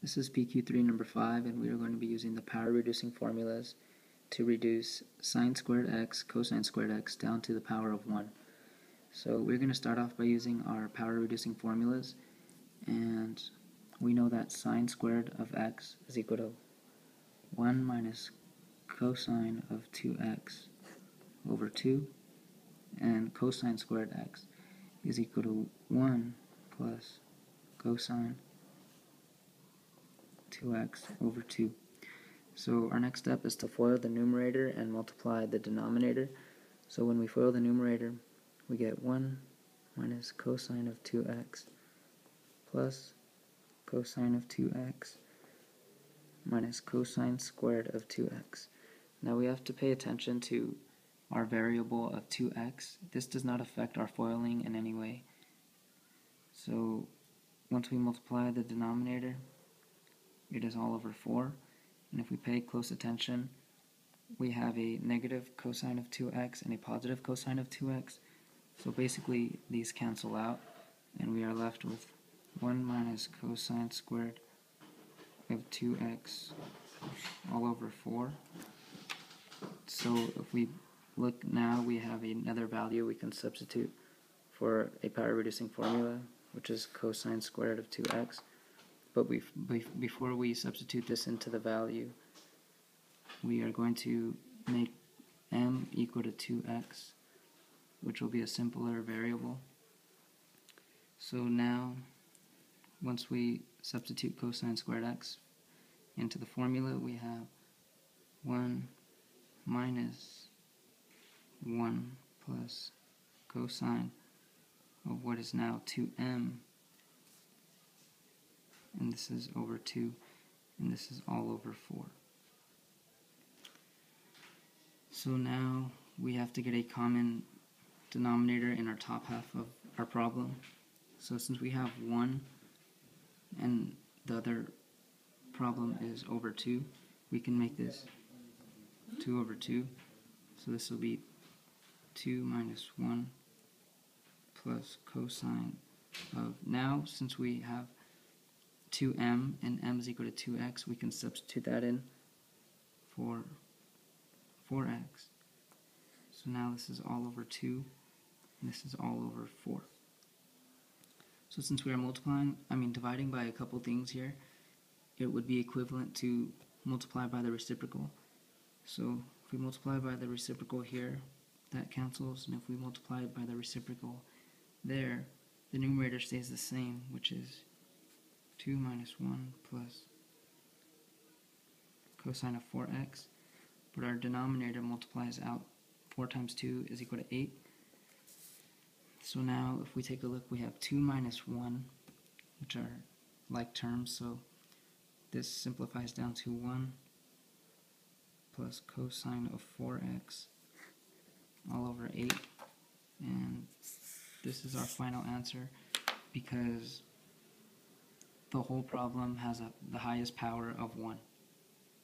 This is PQ3 number 5, and we are going to be using the power reducing formulas to reduce sine squared x, cosine squared x down to the power of 1. So we're going to start off by using our power reducing formulas, and we know that sine squared of x is equal to 1 minus cosine of 2x over 2, and cosine squared x is equal to 1 plus cosine 2x over 2. So our next step is to FOIL the numerator and multiply the denominator. So when we FOIL the numerator, we get 1 minus cosine of 2x plus cosine of 2x minus cosine squared of 2x. Now we have to pay attention to our variable of 2x. This does not affect our FOILing in any way. So once we multiply the denominator, it is all over 4. And if we pay close attention, we have a negative cosine of 2x and a positive cosine of 2x. So basically these cancel out, and we are left with 1 minus cosine squared of 2x all over 4. So if we look now, we have another value we can substitute for a power reducing formula, which is cosine squared of 2x. But before we substitute this into the value, we are going to make m equal to 2x, which will be a simpler variable. So now, once we substitute cosine squared x into the formula, we have 1 minus 1 plus cosine of what is now 2m, and this is over 2, and this is all over 4. So now we have to get a common denominator in our top half of our problem. So since we have 1 and the other problem is over 2, we can make this 2 over 2. So this will be 2 minus 1 plus cosine of, now since we have 2m and m is equal to 2x, we can substitute that in for 4x. So now this is all over 2, and this is all over 4. So since we are dividing by a couple things here, it would be equivalent to multiply by the reciprocal. So if we multiply by the reciprocal here, that cancels, and if we multiply by the reciprocal there, the numerator stays the same, which is 2 minus 1 plus cosine of 4x, but our denominator multiplies out. 4 times 2 is equal to 8. So now if we take a look, we have 2 minus 1, which are like terms, so this simplifies down to 1 plus cosine of 4x all over 8, and this is our final answer because the whole problem has the highest power of 1.